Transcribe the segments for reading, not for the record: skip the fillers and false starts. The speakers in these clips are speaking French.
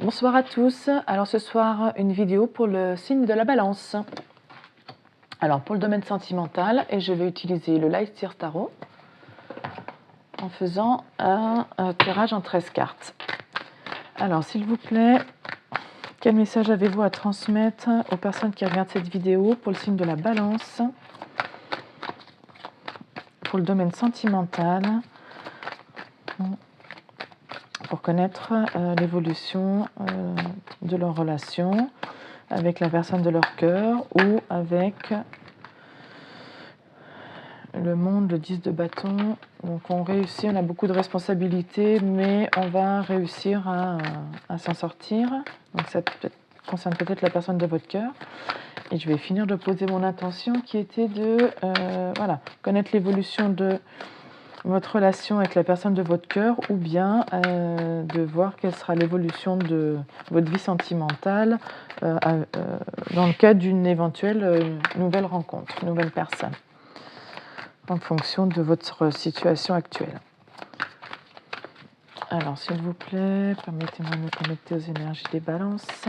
Bonsoir à tous. Alors ce soir, une vidéo pour le signe de la balance. Alors pour le domaine sentimental, et je vais utiliser le Lightseer Tarot en faisant un tirage en 13 cartes. Alors s'il vous plaît, quel message avez-vous à transmettre aux personnes qui regardent cette vidéo pour le signe de la balance, pour le domaine sentimental, pour connaître l'évolution de leur relation avec la personne de leur cœur ou avec le monde, le 10 de bâton. Donc on réussit, on a beaucoup de responsabilités, mais on va réussir à s'en sortir. Donc ça concerne peut-être la personne de votre cœur. Et je vais finir de poser mon intention qui était de connaître l'évolution de votre relation avec la personne de votre cœur, ou bien de voir quelle sera l'évolution de votre vie sentimentale dans le cadre d'une éventuelle nouvelle rencontre, nouvelle personne, en fonction de votre situation actuelle. Alors, s'il vous plaît, permettez-moi de me connecter aux énergies des balances.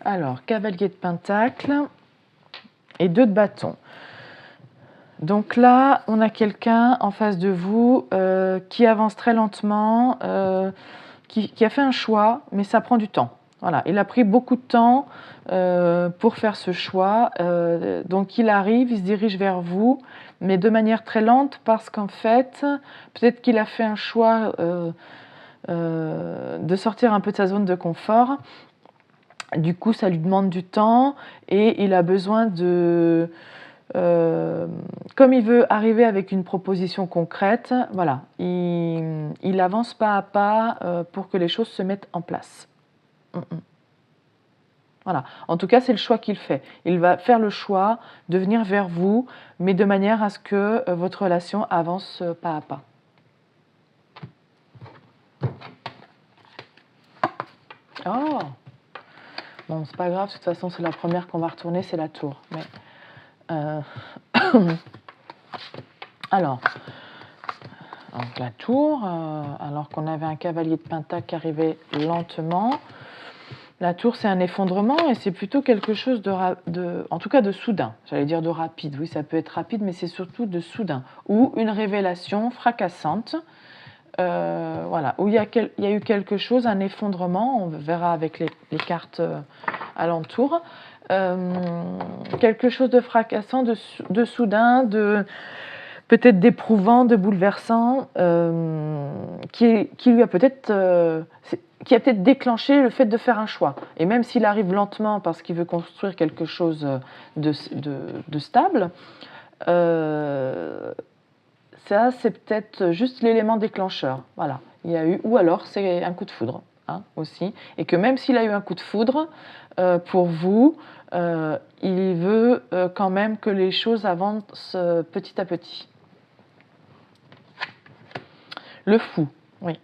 Alors, cavalier de pentacle et 2 de bâton. Donc là, on a quelqu'un en face de vous qui avance très lentement, qui a fait un choix, mais ça prend du temps. Voilà, il a pris beaucoup de temps pour faire ce choix. Donc il arrive, il se dirige vers vous, mais de manière très lente, parce qu'en fait, peut-être qu'il a fait un choix de sortir un peu de sa zone de confort. Du coup, ça lui demande du temps et il a besoin de... comme il veut arriver avec une proposition concrète, voilà, il avance pas à pas pour que les choses se mettent en place. Voilà. En tout cas, c'est le choix qu'il fait. Il va faire le choix de venir vers vous, mais de manière à ce que votre relation avance pas à pas. Oh! Bon, c'est pas grave, de toute façon, c'est la première qu'on va retourner, c'est la tour. Mais, alors, donc la tour, alors qu'on avait un cavalier de pentacle qui arrivait lentement. La tour, c'est un effondrement et c'est plutôt quelque chose en tout cas de soudain. J'allais dire de rapide. Oui, ça peut être rapide, mais c'est surtout de soudain. Ou une révélation fracassante. Voilà, où il y a eu quelque chose, un effondrement, on verra avec les cartes alentour, quelque chose de fracassant, de soudain, peut-être d'éprouvant, de bouleversant, qui lui a peut-être qui a peut-être déclenché le fait de faire un choix. Et même s'il arrive lentement parce qu'il veut construire quelque chose de stable, ça, c'est peut-être juste l'élément déclencheur. Voilà. Il y a eu, ou alors c'est un coup de foudre aussi. Et que même s'il a eu un coup de foudre, pour vous, il veut quand même que les choses avancent petit à petit. Le fou, oui.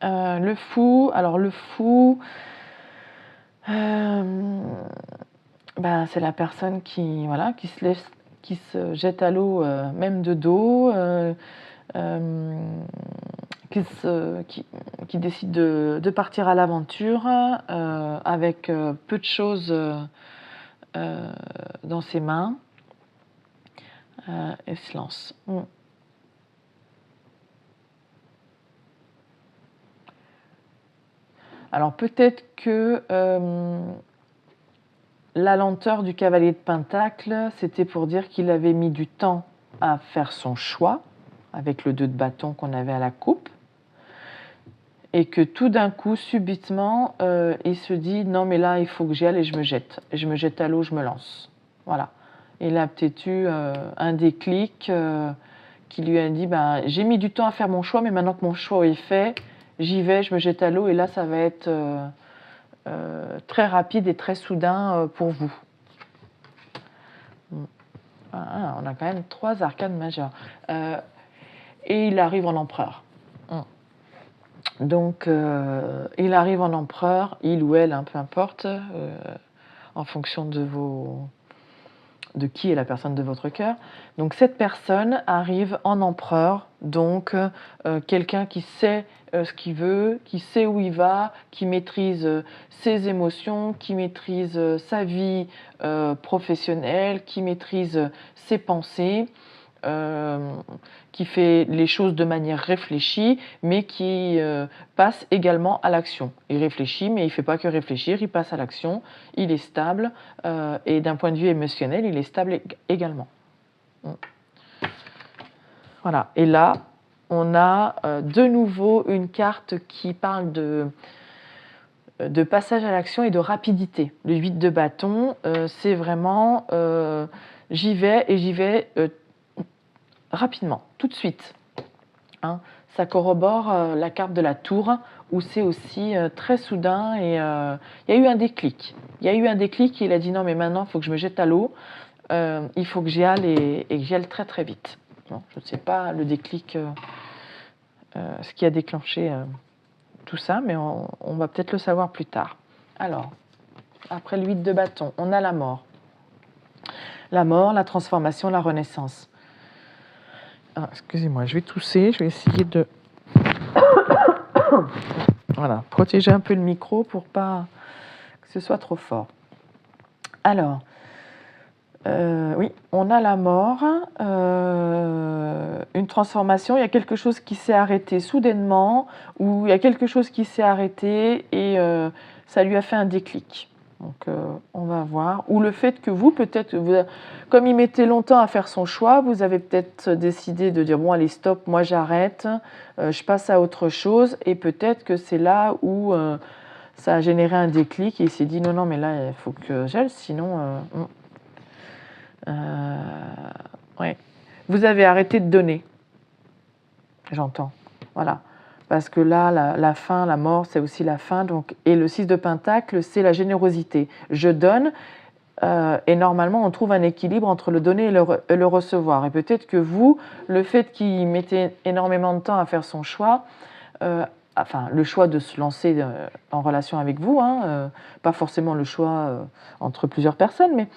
Le fou, alors le fou, c'est la personne qui se jette à l'eau, même de dos, qui décide de partir à l'aventure avec peu de choses dans ses mains et se lance. Alors peut-être que la lenteur du cavalier de pentacle, c'était pour dire qu'il avait mis du temps à faire son choix, avec le 2 de bâton qu'on avait à la coupe, et que tout d'un coup, subitement, il se dit « Non, mais là, il faut que j'y aille et je me jette. Je me jette à l'eau, je me lance. » Voilà. Il a peut-être eu un déclic qui lui a dit « J'ai mis du temps à faire mon choix, mais maintenant que mon choix est fait, j'y vais, je me jette à l'eau, et là, ça va être très rapide et très soudain pour vous. » Ah, on a quand même 3 arcanes majeures. Et il arrive en empereur. Donc, il arrive en empereur, il ou elle, peu importe, en fonction de de qui est la personne de votre cœur. Donc cette personne arrive en empereur, donc quelqu'un qui sait ce qu'il veut, qui sait où il va, qui maîtrise ses émotions, qui maîtrise sa vie professionnelle, qui maîtrise ses pensées, qui fait les choses de manière réfléchie, mais qui passe également à l'action. Il réfléchit, mais il ne fait pas que réfléchir, il passe à l'action, il est stable, et d'un point de vue émotionnel, il est stable également. Voilà, et là, on a de nouveau une carte qui parle de passage à l'action et de rapidité. Le 8 de bâton, c'est vraiment j'y vais et j'y vais rapidement, tout de suite. Hein. Ça corrobore la carte de la tour, où c'est aussi très soudain et il y a eu un déclic. Il y a eu un déclic et il a dit non mais maintenant il faut que je me jette à l'eau, il faut que j'y aille et que j'y aille très très vite. Bon, je ne sais pas le déclic, ce qui a déclenché tout ça, mais on va peut-être le savoir plus tard. Alors, après le 8 de bâton, on a la mort. La mort, la transformation, la renaissance. Ah, excusez-moi, je vais tousser, je vais essayer de voilà, protéger un peu le micro pour pas que ce soit trop fort. Alors, oui, on a la mort, une transformation, il y a quelque chose qui s'est arrêté soudainement, ou il y a quelque chose qui s'est arrêté et ça lui a fait un déclic. Donc on va voir. Ou le fait que vous, peut-être, comme il mettait longtemps à faire son choix, vous avez peut-être décidé de dire bon allez stop, moi j'arrête, je passe à autre chose, et peut-être que c'est là où ça a généré un déclic et il s'est dit non non mais là il faut que j'aille, sinon ouais. Vous avez arrêté de donner, j'entends, voilà. Parce que là, la fin, la mort, c'est aussi la fin. Donc, et le 6 de Pentacle, c'est la générosité. Je donne, et normalement, on trouve un équilibre entre le donner et le recevoir. Et peut-être que vous, le fait qu'il mettait énormément de temps à faire son choix, enfin, le choix de se lancer en relation avec vous, hein, pas forcément le choix entre plusieurs personnes, mais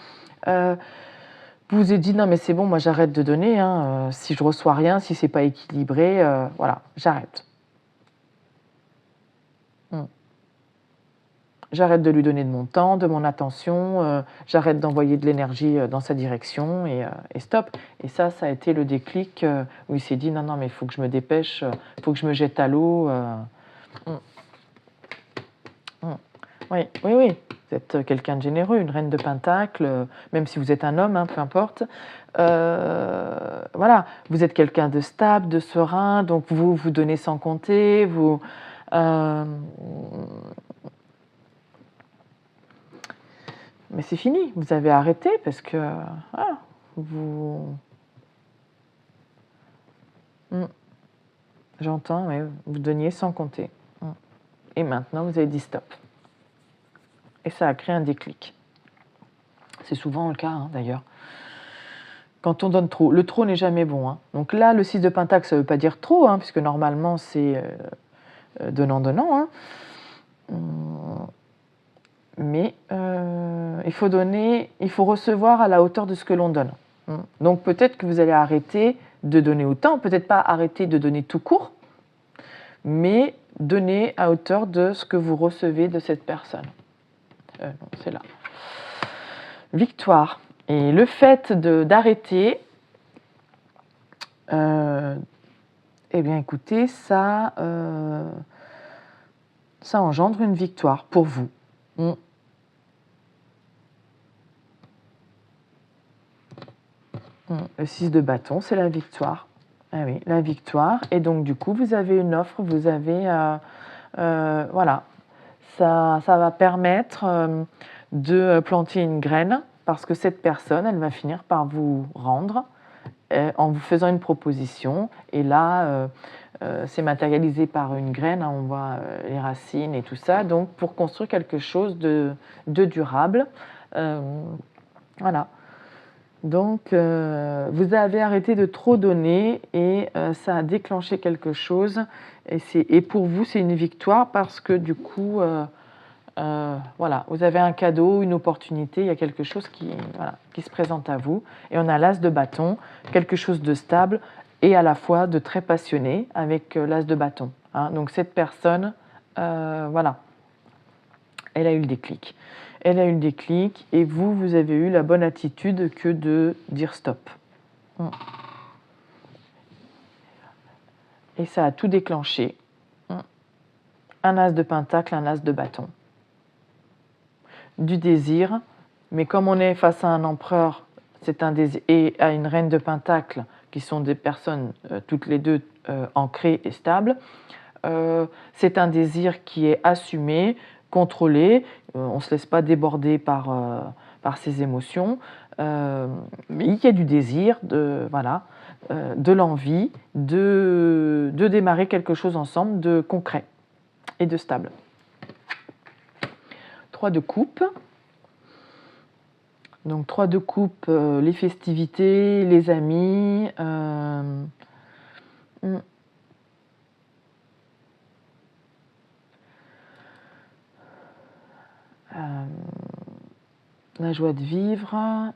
vous vous êtes dit, non mais c'est bon, moi j'arrête de donner, hein, si je reçois rien, si c'est pas équilibré, voilà, j'arrête. J'arrête de lui donner de mon temps, de mon attention, j'arrête d'envoyer de l'énergie dans sa direction et stop. Et ça a été le déclic où il s'est dit non, non, mais il faut que je me dépêche, il faut que je me jette à l'eau. Oui, oui, oui, vous êtes quelqu'un de généreux, une reine de Pentacle, même si vous êtes un homme, hein, peu importe. Voilà, vous êtes quelqu'un de stable, de serein, donc vous donnez sans compter, vous... Mais c'est fini, vous avez arrêté parce que vous... J'entends, oui, vous donniez sans compter. Et maintenant, vous avez dit stop. Et ça a créé un déclic. C'est souvent le cas, hein, d'ailleurs. Quand on donne trop, le trop n'est jamais bon. Hein. Donc là, le 6 de Pentacle, ça ne veut pas dire trop, hein, puisque normalement, c'est donnant-donnant. Hein. Mais il faut donner, il faut recevoir à la hauteur de ce que l'on donne. Donc peut-être que vous allez arrêter de donner autant, peut-être pas arrêter de donner tout court, mais donner à hauteur de ce que vous recevez de cette personne. Non, c'est là. Victoire. Et le fait d'arrêter, eh bien écoutez, ça engendre une victoire pour vous. Le 6 de bâton, c'est la victoire. Ah oui, la victoire. Et donc, du coup, vous avez une offre, vous avez... voilà. Ça va permettre de planter une graine parce que cette personne, elle va finir par vous rendre en vous faisant une proposition. Et là, c'est matérialisé par une graine. Hein, on voit les racines et tout ça. Donc, pour construire quelque chose de durable. Voilà. Donc, vous avez arrêté de trop donner et ça a déclenché quelque chose. Et pour vous, c'est une victoire parce que du coup, voilà, vous avez un cadeau, une opportunité, il y a quelque chose voilà, qui se présente à vous. Et on a l'as de bâton, quelque chose de stable et à la fois de très passionné avec l'as de bâton. Hein. Donc cette personne, voilà, elle a eu le déclic. Elle a eu le déclic et vous avez eu la bonne attitude que de dire stop. Et ça a tout déclenché. Un as de pentacle, un as de bâton. Du désir, mais comme on est face à un empereur, c'est un désir, et à une reine de pentacle, qui sont des personnes toutes les deux ancrées et stables, c'est un désir qui est assumé, contrôlé, on ne se laisse pas déborder par ses émotions, mais il y a du désir, voilà, de l'envie de démarrer quelque chose ensemble de concret et de stable. 3 de coupe. Donc 3 de coupe, les festivités, les amis. La joie de vivre.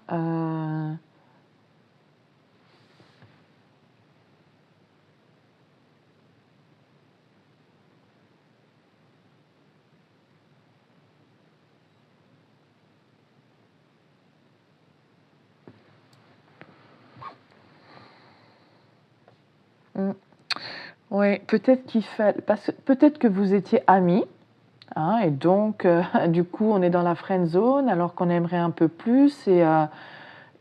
Oui, peut-être peut-être que vous étiez amis, hein, et donc du coup on est dans la friend zone alors qu'on aimerait un peu plus et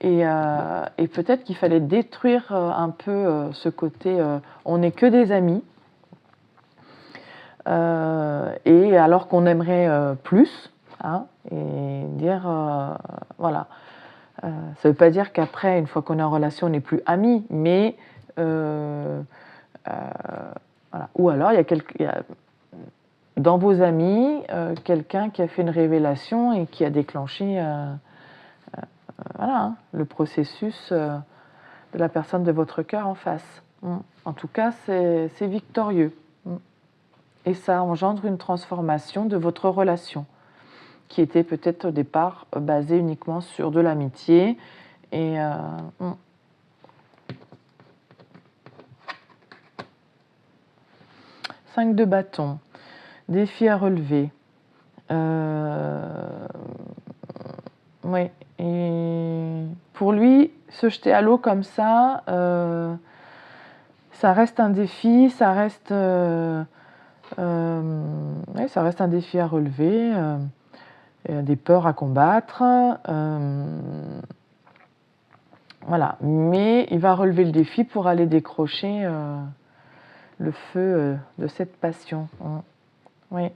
peut-être qu'il fallait détruire un peu ce côté on n'est que des amis et alors qu'on aimerait plus, hein, et dire voilà. Ça ne veut pas dire qu'après, une fois qu'on est en relation, on n'est plus amis, mais voilà. Ou alors, il y a dans vos amis quelqu'un qui a fait une révélation et qui a déclenché voilà, hein, le processus de la personne de votre cœur en face. En tout cas, c'est victorieux. Et ça engendre une transformation de votre relation, qui était peut-être au départ basée uniquement sur de l'amitié. Et 5 de bâton, défi à relever. Oui, et pour lui, se jeter à l'eau comme ça reste un défi, ça reste un défi à relever, des peurs à combattre. Voilà, mais il va relever le défi pour aller décrocher le feu de cette passion. Oui.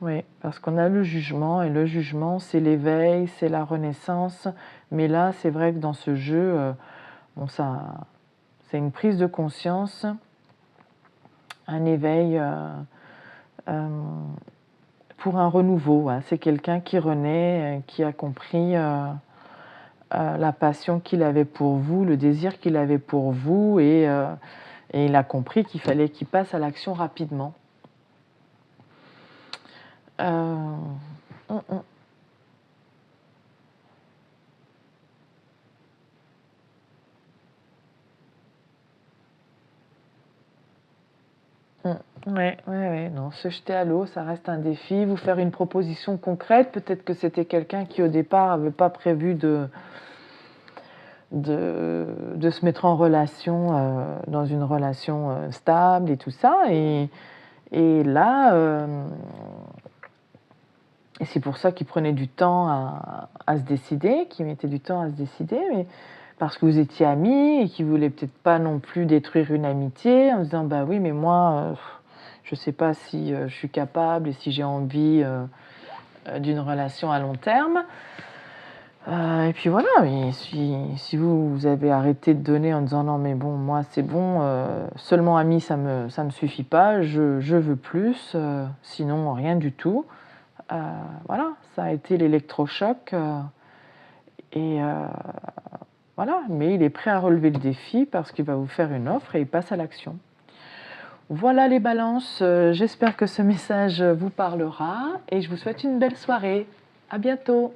Oui, parce qu'on a le jugement, et le jugement, c'est l'éveil, c'est la renaissance. Mais là, c'est vrai que dans ce jeu, bon, c'est une prise de conscience, un éveil pour un renouveau. Hein. C'est quelqu'un qui renaît, qui a compris la passion qu'il avait pour vous, le désir qu'il avait pour vous, et il a compris qu'il fallait qu'il passe à l'action rapidement. Oui, non, se jeter à l'eau, ça reste un défi. Vous faire une proposition concrète, peut-être que c'était quelqu'un qui au départ n'avait pas prévu de se mettre en relation, dans une relation stable et tout ça. Et là, et c'est pour ça qu'il prenait du temps à se décider, qu'il mettait du temps à se décider, mais parce que vous étiez amis et qu'il ne voulait peut-être pas non plus détruire une amitié en disant bah oui, mais moi, je ne sais pas si je suis capable et si j'ai envie d'une relation à long terme. Et puis voilà, et si vous avez arrêté de donner en disant non mais bon, moi c'est bon, seulement ami ça me suffit pas, je veux plus, sinon rien du tout. Voilà, ça a été l'électrochoc et voilà, mais il est prêt à relever le défi parce qu'il va vous faire une offre et il passe à l'action. Voilà les balances, j'espère que ce message vous parlera et je vous souhaite une belle soirée. À bientôt.